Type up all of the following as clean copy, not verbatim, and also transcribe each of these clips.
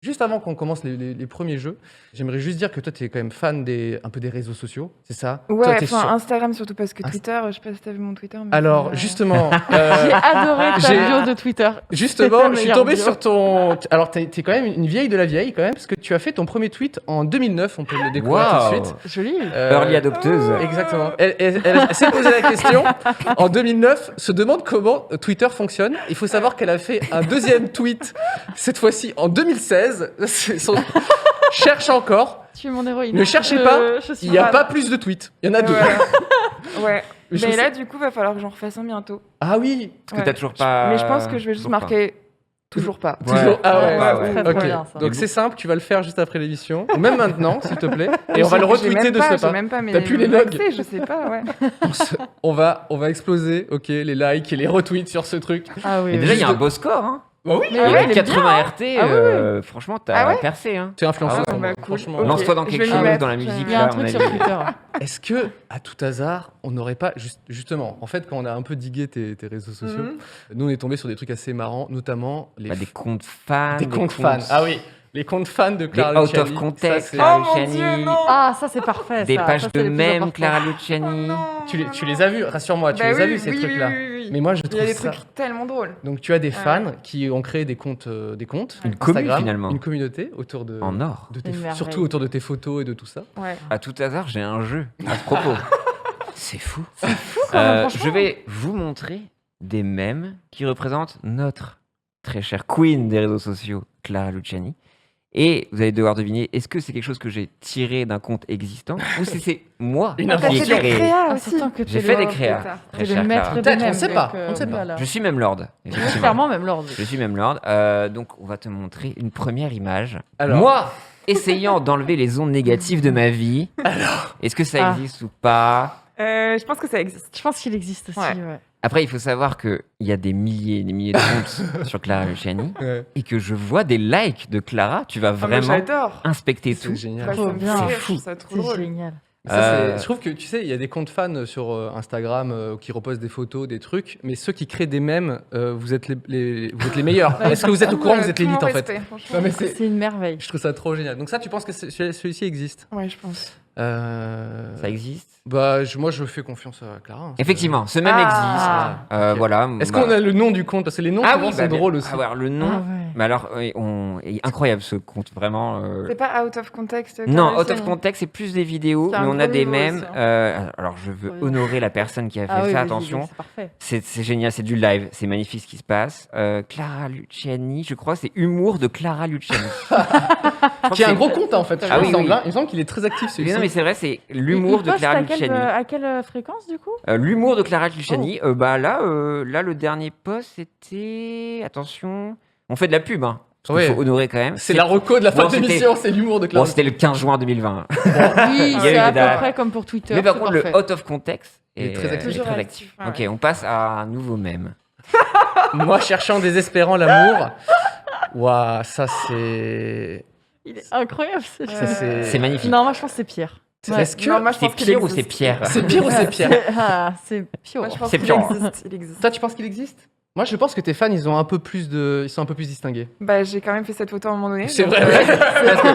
Juste avant qu'on commence les premiers jeux, j'aimerais juste dire que toi, tu es quand même fan un peu des réseaux sociaux, c'est ça? Toi, Ouais, t'es enfin sur- Instagram surtout parce que Inst- Twitter, je sais pas si t'as vu mon Twitter. Mais Alors, justement, J'ai adoré ta j'ai- bio de Twitter. justement, je suis meilleure tombé bio. sur ton... Alors, t'es quand même une vieille de la vieille, quand même, parce que tu as fait ton premier tweet en 2009, on peut le découvrir tout de suite. Joli. Early adopteuse. Exactement. Elle s'est posé la question en 2009, se demande comment Twitter fonctionne. Il faut savoir qu'elle a fait un deuxième tweet, cette fois-ci en 2016. Cherche encore. Tu es mon héroïne. Ne cherchez pas, Je suis il n'y a mal. pas plus de tweets. Il y en a deux. Ouais. Je Mais sais- là, du coup, va falloir que j'en refasse un bientôt. Ah oui. Parce que Ouais. t'as toujours pas. Mais je pense que je vais juste toujours pas. marquer toujours pas. Ouais. Toujours. Ah ouais. Ouais, ouais. Très, très Ok. bien, ça. Donc c'est simple, tu vas le faire juste après l'émission, ou même maintenant, s'il te plaît, et on va le J'ai retweeter même de pas, ce j'ai pas. même pas mes T'as plus les mes logs. accès, je sais pas, ouais. On va exploser, ok, les likes et les retweets sur ce truc. Ah oui. Mais oui. déjà, il y a un Juste- beau score. Hein. Bah oui. Mais Ah oui, ouais, elle est 80 bien, RT, Ah oui, franchement, t'as Ah ouais percé. Hein. T'es influenceuse, Ah ouais, bah, cool. franchement. Ok. Lance-toi dans je quelque vais m'y chose, mettre, dans la je- musique. Il y a un là, à truc mon sur avis. Twitter. Est-ce que, à tout hasard, on n'aurait pas, justement, en fait, quand on a un peu digué tes réseaux sociaux, Mhm. nous, on est tombé sur des trucs assez marrants, notamment Bah, des comptes fans. des comptes fans. Ah oui, les comptes fans de Des Clara out of Luciani. context, Ça, c'est- Clara Oh mon Luciani. Dieu, non. Ah, ça c'est parfait. Des ça. pages Ça, de c'est les plus mèmes, importants. Clara Luciani. tu les as vus, rassure-moi, tu Bah les as oui, vus, ces oui, trucs-là. oui, oui, oui. Mais moi, je Il y trouve a des ça... trucs tellement drôles. Donc, tu as des Ouais. fans qui ont créé des comptes Une commune, Instagram, finalement. une communauté autour de... En or. de tes- Une merveille. surtout autour de tes photos et de tout ça. Ouais. À tout hasard, j'ai un jeu à ce propos. C'est fou. quand même, franchement. Je vais vous montrer des mèmes qui représentent notre très chère queen des réseaux sociaux, Clara Luciani. Et vous allez devoir deviner, est-ce que c'est quelque chose que j'ai tiré d'un compte existant ou si c'est moi Une Ah, t'as qui ai fait des créé. créas Ah, aussi. surtout que J'ai t'es fait le- des créas. Peut-être. Très t'es le chère maître Clara. des Peut-être, on mèmes, sait pas, donc, on ne sait pas. oulala. Je suis même lord. effectivement. Clairement, même Lord. Je suis même lord. Donc, on va te montrer une première image. Alors. Moi, essayant d'enlever les ondes négatives de ma vie. Est-ce que ça Ah. existe ou pas? Je pense que ça existe. Je pense qu'il existe aussi. Ouais. Ouais. Après, il faut savoir qu'il y a des milliers et des milliers de comptes sur Clara Luciani Ouais. et que je vois des likes de Clara. Tu vas Ah, mais vraiment j'adore. inspecter C'est tout. génial. Bah, Trop ça me bien. fait C'est rire, je fou. trouve ça trop C'est drôle. génial. Ça, je trouve que tu sais, il y a des comptes fans sur Instagram qui repostent des photos, des trucs, mais ceux qui créent des mèmes, vous êtes vous êtes les meilleurs. Est-ce que vous êtes au courant que vous êtes Tout mon l'élite en fait? respect, franchement. Non, mais c'est- C'est une merveille. Je trouve ça trop génial. Donc ça, tu penses que celui-ci existe? Ouais, je pense. Ça existe? Bah, moi, je fais confiance à Clara. hein. Effectivement, ce même Ah. existe. Ok. Voilà. Est-ce Bah- qu'on a le nom du compte? Parce que les noms souvent, sont bien- drôles aussi. Ah ouais, alors, le Ah nom. ouais. Mais alors, oui, est incroyable ce compte, vraiment. C'est pas out of context. Non, Clara out of Luciani. context, c'est plus des vidéos, C'est un mais on a gros des niveau mèmes. aussi, hein. Alors, je veux Oui. honorer la personne qui a fait Ah oui, ça, vas-y, attention. c'est parfait. C'est génial, c'est du live, c'est magnifique ce qui se passe. Clara Luciani, je crois, c'est Humour de Clara Luciani. Je crois Qui est que un c'est- gros compte, en fait. Ah oui, oui. Il me semble qu'il est très actif, Mais celui-ci. non, mais c'est vrai, c'est l'humour Il de poste Clara à quelle, Luciani. à quelle fréquence du coup L'humour de Clara Luciani, bah là, le dernier post, c'était. Attention, on fait de la pub, hein. Parce Ouais. qu'il faut honorer quand même. C'est la reco de la fin Bon, de c'était- l'émission, c'est l'humour de Bon, Clara. c'était le 15 juin 2020. Oui, Il y a c'est eu à des peu dates. près comme pour Twitter. Mais par c'est contre, le parfait. out of context Il est très actif. est Toujours très actif, actif. ouais. Ok, on passe à un nouveau mème. Moi, cherchant désespérant l'amour. Waouh, ça c'est. Il est incroyable ce Ça, jeu. C'est magnifique. Non, moi je pense que c'est pire. Ouais. Est-ce que Non, moi, je C'est pense qu'il pire ou existe. c'est Pierre? c'est pire ou c'est pire? C'est pire. Moi, je pense C'est qu'il pire. existe. Il existe. Toi, tu penses qu'il existe? Moi, je pense que tes fans, ils sont un peu plus distingués. Bah, j'ai quand même fait cette photo à un moment donné. C'est donc, vrai. Parce que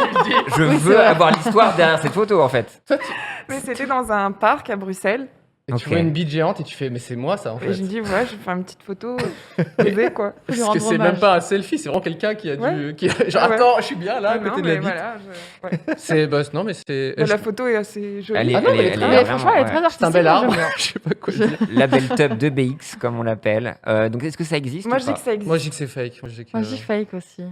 je Oui, c'est veux vrai. avoir l'histoire derrière cette photo, en fait. Mais c'était dans un parc à Bruxelles. Et Ok. tu vois une bite géante et tu fais, mais c'est moi ça en Et fait. je me dis, ouais, je vais faire une petite photo posée, quoi. Faut lui Parce que rendre c'est hommage. même pas un selfie, c'est vraiment quelqu'un qui a Ouais. dû. Genre, Ah ouais. attends, je suis bien là, à Non, côté de la mais bite. voilà, ouais. C'est. Bah, non, mais c'est. La photo est assez jolie. Elle est, Ah non, mais elle est elle très est Mais vraiment, franchement, elle est ouais. très artistique. C'est un bel moi, arbre. j'aime bien. Je sais pas quoi dire. La belle tub de BX, comme on l'appelle. Donc, est-ce que ça existe Moi, ou je dis pas que ça existe. Moi, je dis que c'est fake. Moi, je dis que. Moi, je dis fake aussi.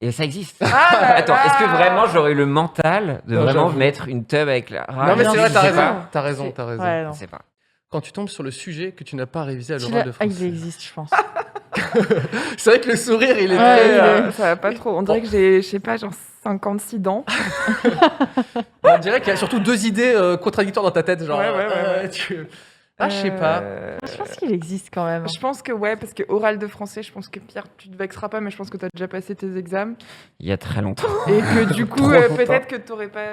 Et ça existe. Ah, Attends, est-ce que vraiment j'aurais eu le mental de Non, vraiment j'avoue. mettre une tub avec la. Non, mais non, c'est vrai, je t'as sais raison. pas. T'as raison, t'as raison. Ouais, Je non. sais pas. Quand tu tombes sur le sujet que tu n'as pas révisé à Tu l'oral l'as- de Ah, français. il existe, je pense. C'est vrai que le sourire, il est Ouais, très. il est- Ça va pas trop. On dirait que j'ai, je sais pas, genre 56 dents. On dirait qu'il y a surtout deux idées contradictoires dans ta tête. Genre. Ouais. Ah, je sais pas. Je pense qu'il existe quand même. Je pense que ouais, parce que oral de français, je pense que Pierre, tu te vexeras pas, mais je pense que tu as déjà passé tes examens. Il y a très longtemps. Et que du coup, Trop longtemps. peut-être que tu n'aurais pas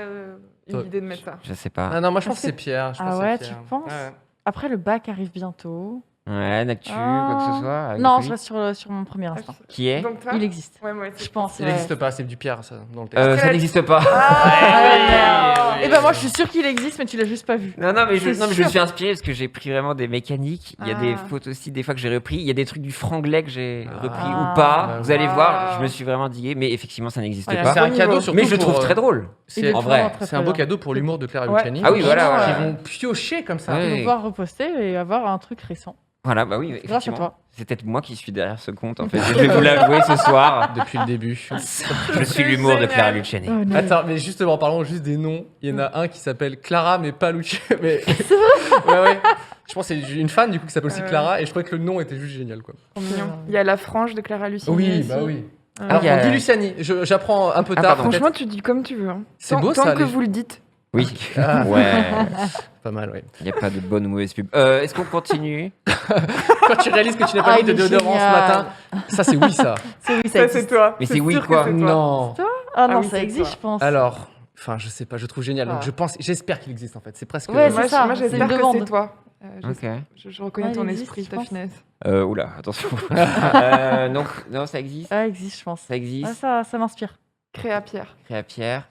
une Toi- idée de mettre ça. Je sais pas. Ah non, moi je pense Parce que c'est que- Pierre. Je Ah pense que ouais, c'est tu Pierre. penses Ouais. Après, le bac arrive bientôt. Ouais, une actu, quoi que ce soit. avec Non, lui. je reste sur mon premier instant. Qui est Donc toi Il existe. Ouais, moi aussi. Je pense. Il ouais. n'existe pas, c'est du Pierre, ça, dans le texte. Ça n'existe pas. oui, Et ben moi, je suis sûre qu'il existe, mais tu l'as juste pas vu. Non, mais je C'est me sûr. suis inspiré parce que j'ai pris vraiment des mécaniques. Il y a des Ah. fautes aussi, des fois que j'ai repris. Il y a des trucs du franglais que j'ai repris Ah. ou pas. Bah, Vous allez wow. voir, je me suis vraiment digué, mais effectivement, ça n'existe Ouais, pas. C'est un cadeau niveau. surtout Mais je le trouve pour, très drôle. c'est- Il est en vraiment vrai. très, C'est un très beau bien. cadeau pour l'humour de Clara Ouais. Luciani. Ah oui, voilà, Franchement, voilà. Qui vont piocher comme ça. Ouais. On va pouvoir reposter et avoir un truc récent. Voilà, bah oui, Grâce à effectivement. toi. C'est peut-être moi qui suis derrière ce compte, en fait. Je vais vous l'avouer ce soir. Depuis le début. Je suis l'humour de Clara Luciani. Oh, non. Attends, mais justement, parlons juste des noms. Il y en a un qui s'appelle Clara, mais pas Luciani. Mais... C'est vrai. Ouais. Je pense que c'est une fan du coup qui s'appelle aussi Clara, et je croyais que le nom était juste génial, quoi. Trop mignon. Il y a la frange de Clara Luciani. Oui, aussi. bah oui. Ouais. Alors, il y a- on dit Luciani. J'apprends un peu Ah, tard. pardon. peut-être. Franchement, tu dis comme tu veux. Hein. C'est Tant- beau, tant ça, que les- vous le dites. Oui. Ah. Ouais. Pas mal, ouais. Il n'y a pas de bonne ou mauvaise pub. Est-ce qu'on continue Quand tu réalises que tu n'as pas Ah, mis de il est déodorant ce génial. matin, ça c'est oui, ça. C'est oui, ça Ça, existe. c'est toi. Mais c'est oui, sûr que quoi. c'est toi. Non. Ah non, oui, ça c'est existe, toi. je pense. Alors, enfin, je sais pas, je trouve génial. Donc, Ah. j'espère qu'il existe en fait. C'est presque. Ouais, Moi, c'est ça, moi, c'est j'espère une que demande. c'est toi. Ok. Je reconnais Ouais, ton il existe, esprit, je ta pense. finesse. Oula, attention. Donc, non, ça existe. Ça existe, je pense. Ça existe. Ça m'inspire. Créa Pierre. Créa Pierre.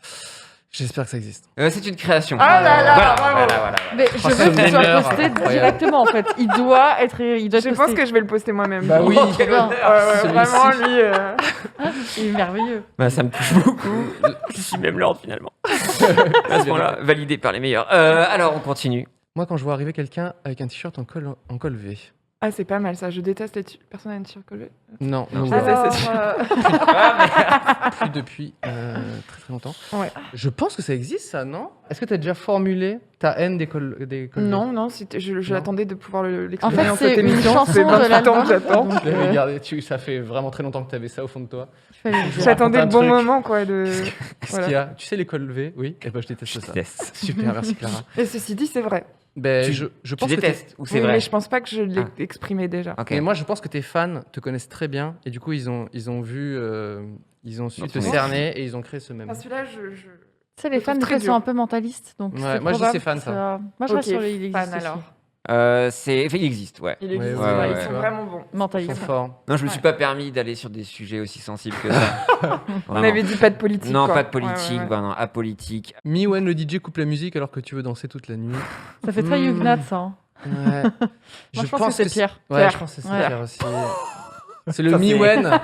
J'espère que ça existe. C'est une création. Ah là là, voilà, bravo. voilà. Mais je Oh, veux ce qu'il soit meneur, posté incroyable. directement, en fait. Il doit être Je posté. pense que je vais le poster moi-même. Bah oui. Oh, trop bien. Ouais, Celui-ci. vraiment, lui. Il est merveilleux. Bah, ça me touche beaucoup. Je suis même l'ordre finalement. À ce moment-là, validé par les meilleurs. Alors, on continue. Moi, quand je vois arriver quelqu'un avec un t-shirt en col V. Ah, c'est pas mal ça. Je déteste les personnes à une t-shirt collée. Non, Non, non, ça, voilà. c'est Plus depuis très très longtemps. Ouais. Je pense que ça existe, ça, non? Est-ce que tu as déjà formulé ta haine des cols V? Non, non, je Non. l'attendais de pouvoir En l'exprimer fait, dans cette c'est une émission. chanson C'est de 28 ans l'album. que j'attends. Donc, Je l'avais gardé, ça fait vraiment très longtemps que tu avais ça au fond de toi. il fallait le dire. J'attendais le raconter bon un truc. moment, quoi. Qu'est-ce Voilà. qu'il y a? Tu sais l'école V? Oui. Eh ben, je déteste ça. Déteste. Super, merci Clara. Et ceci dit, c'est vrai. Ben, Tu- je Tu pense que t'es- détestes ou c'est Oui, vrai mais je pense pas que je l'ai Ah. exprimé déjà. Ok. Mais moi, je pense que tes fans te connaissent très bien et du coup, ils ont vu, ils ont su Dans te ton cerner et ils ont créé ce même. Enfin, celui-là, Tu sais, les Je fans, trouve des très fois, sont dur. un peu mentalistes. Donc Ouais, c'est moi, je dis probable c'est fan, que ça. Moi, je reste Ok, sur les il existe fan, aussi. alors. Il existe, ouais. il Ouais, existe. ouais, ouais, ouais, ils ouais. sont vraiment bons. Ils Mentaliste. sont forts. Non, je me suis pas permis d'aller sur des sujets aussi sensibles que ça. On Vraiment. avait dit pas de politique. Non, quoi. pas de politique, Ouais, ouais, ouais. bah non, apolitique. Miwen, le DJ, coupe la musique alors que tu veux danser toute la nuit. Ça fait très Huguenot, ça. hein. Ouais. Moi, je pense que c'est Pierre. Ouais, Pierre. je pense que c'est Ouais. Pierre aussi. C'est le Ça, c'est- Miwen.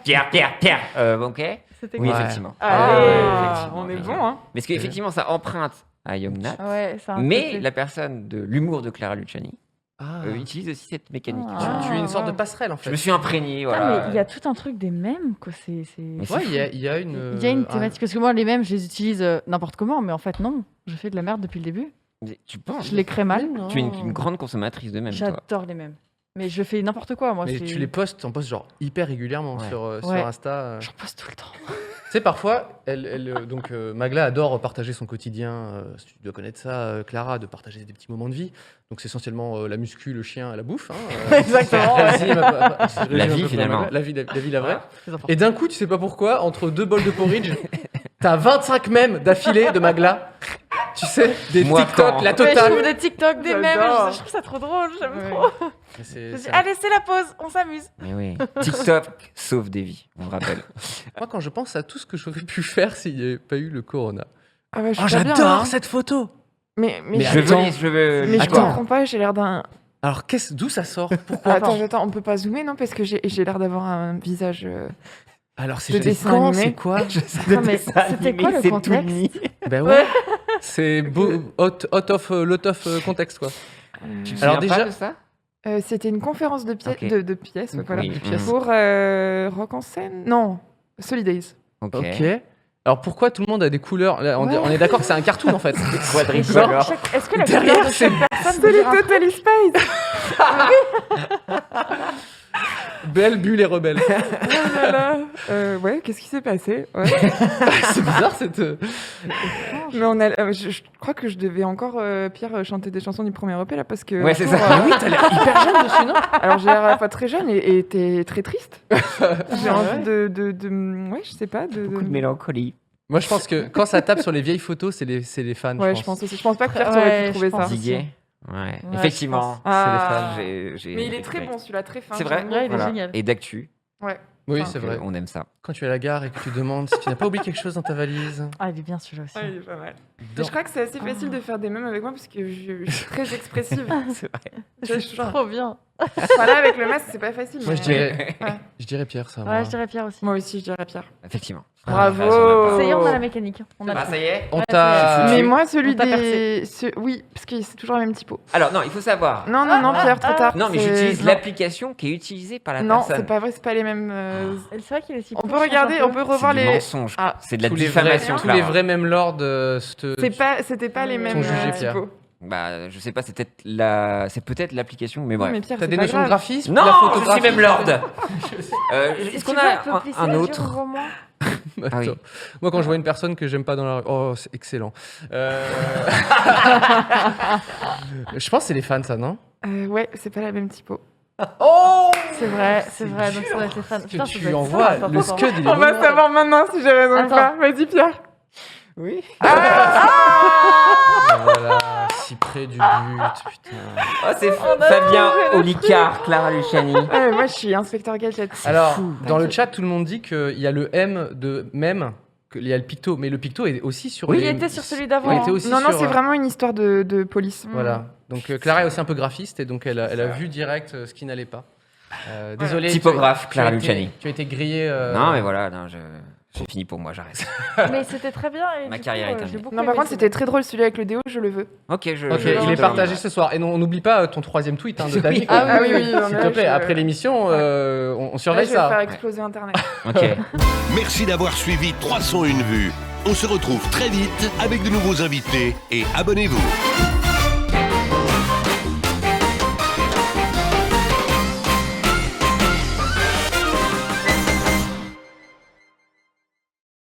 Pierre. Ok. C'était Oui, Ouais. effectivement. Allez, effectivement, on est effectivement. bon, hein. Mais ce qu'effectivement, ça emprunte à Young Nat. Ouais, c'est un Mais côté. la personne de l'humour de Clara Luciani Ah. utilise aussi cette mécanique. Ah. Tu es une sorte de ouais. passerelle en fait. Je me suis imprégné, Ah, voilà. mais il y a tout un truc des mèmes, quoi. Mais c'est Ouais, fou. il y a une. Il y a une thématique. Parce que moi, les mèmes, je les utilise n'importe comment, mais en fait, non. Je fais de la merde depuis le début. Mais tu penses Je les crée mal. Tu es une grande consommatrice de même, toi. J'adore les mèmes. Mais je fais n'importe quoi, moi. Mais c'est- tu les postes, t'en postes genre hyper régulièrement Ouais. sur Ouais. Insta. J'en poste tout le temps. Tu sais, parfois, Magla adore partager son quotidien. Tu dois connaître ça, Clara, de partager des petits moments de vie. Donc, c'est essentiellement la muscu, le chien, la bouffe. hein, Exactement, ouais. Régime un peu La vie, pour finalement. Magla. La vie, la vraie. C'est important. Et d'un coup, tu sais pas pourquoi, entre deux bols de porridge, t'as 25 mèmes d'affilée de Magla. Tu sais, des Moi, TikTok, quand- la Ouais, je trouve totale. des TikTok, des mèmes. J'adore. Je trouve ça trop drôle. J'aime Ouais. trop. Mais c'est- Je dis, c'est- allez, c'est la pause. On s'amuse. Mais oui. TikTok sauve des vies, on le rappelle. Moi, quand je pense à tout ce que j'aurais pu faire s'il n'y avait pas eu le corona. Ah ouais, je Oh, suis pas bien, j'adore hein. cette photo. Mais Mais je attends. je veux. mais je Attends. comprends pas, j'ai l'air d'un. Alors, d'où ça sort? Ah, attends, on peut pas zoomer, non? Parce que j'ai l'air d'avoir un visage. Alors, De dessin quand, animé. c'est quoi? Non, mais c'était quoi le contexte? Ben ouais. C'est out of contexte, quoi. Tu te Alors souviens déjà- pas de ça C'était une conférence de, Ok. de pièces, ouais, voilà. Oui. pièces. Pour Rock en scène? Non, Solidays. Ok. Ok. Alors, pourquoi tout le monde a des couleurs? Là, on est d'accord que c'est un cartoon, en fait. Quadricolore. Est-ce que la Derrière, couleur de c'est chaque personne veut dire un truc? Totally Spice. Belle, bulle et rebelle. Oh là là. Ouais, qu'est-ce qui s'est passé? Ouais. C'est bizarre, cette... Mais on a, je crois que je devais encore, Pierre, chanter des chansons du premier EP, là, parce que... Ouais, c'est pour, ça. Oui, t'as l'air hyper jeune dessus, non? Alors, j'ai l'air à la fois très jeune et t'es très triste. J'ai Ah envie de... Ouais, je sais pas. Beaucoup de mélancolie. Moi, je pense que quand ça tape sur les vieilles photos, c'est les fans. Ouais, je pense aussi. Je pense pas que Pierre t'aurait Ouais, pu trouver je pense ça. aussi. Ziguet. Ouais, je effectivement. Ah. J'ai Mais il est très préféré. bon celui-là, très fin. C'est vrai. j'aime Ouais, il est beaucoup. génial. Et d'actu. Ouais. Oui, Enfin, c'est vrai. On aime ça. Quand tu es à la gare et que tu demandes si tu n'as pas oublié quelque chose dans ta valise. Ah, il est bien celui-là aussi. Ouais, il est pas mal. Mais Dans- je crois que c'est assez facile de faire des mèmes avec moi parce que je suis très expressive. C'est vrai. Je suis genre- Trop bien. Voilà, avec le masque, c'est pas facile. Moi, mais- je dirais Pierre, ça. Ouais, moi. je dirais Pierre aussi. Moi aussi, je dirais Pierre. Effectivement. Bravo. Ah, Ça y est, on a la mécanique. On a Ah, tout. ça y est. On Ouais, t'a. Mais moi, celui on t'a des. Oui, parce que c'est toujours la même typo. Alors, non, il faut savoir. Non, Pierre, trop tard. Non, mais c'est- j'utilise non. l'application qui est utilisée par la Non, personne. c'est pas vrai, c'est pas les mêmes. C'est vrai qu'il est si On peut proche, regarder, un on peu. peut C'est revoir du les. mensonge. Ah. C'est de la Tous les diffamation. vrais mêmes lords. C'était pas les mêmes Sont jugés, Pierre. typos. Bah, je sais pas, c'est peut-être l'application, mais Non, bref. mais Pierre, T'as c'est des pas notions de grave. graphisme Non, la je photographie. suis même lord. Est-ce qu'on Tu veux a peu plus un dire autre au moment Attends. Ah oui. Moi, quand je vois une personne que j'aime pas dans la rue, oh, c'est excellent. Je pense que c'est les fans, ça, non? Ouais, c'est pas la même typo. Oh! C'est vrai, donc ça doit être les fans. Que Putain, ça doit tu être envoies ça, le attends. scud, il est On va vraiment- savoir maintenant si j'ai raison ou Attends. pas. Vas-y, Pierre. Oui. Voilà, si près du but, putain. Oh, c'est a Fabien trouvé le Olicard, Clara Luciani. Ouais, moi, je suis inspecteur gadget. Alors, fou. dans le chat, tout le monde dit qu'il y a le M de même, qu'il y a le picto, mais le picto est aussi sur Oui, les... il était sur celui Il d'avant. était aussi Non, sur... c'est vraiment une histoire de police. Voilà. Donc Clara est aussi un peu graphiste et donc elle a vu direct ce qui n'allait pas. Désolé. Typographe, tu as Clara été- Luciani. Tu as été grillé. Non, mais voilà, j'ai fini pour moi, j'arrête. Mais c'était très bien. Et Ma du carrière coup, est terminée. j'ai beaucoup Non, par aimé contre, celui-là. c'était très drôle celui avec le déo, je le veux. Ok, Ok, je- il est je- partagé ce soir. Et non, on n'oublie pas ton troisième tweet de David. Oui. Ah oui, non, S'il mais te là, plaît, je- après l'émission, on Là, surveille je vais faire ça. exploser Internet. Ok. Merci d'avoir suivi 301 vues. On se retrouve très vite avec de nouveaux invités et abonnez-vous.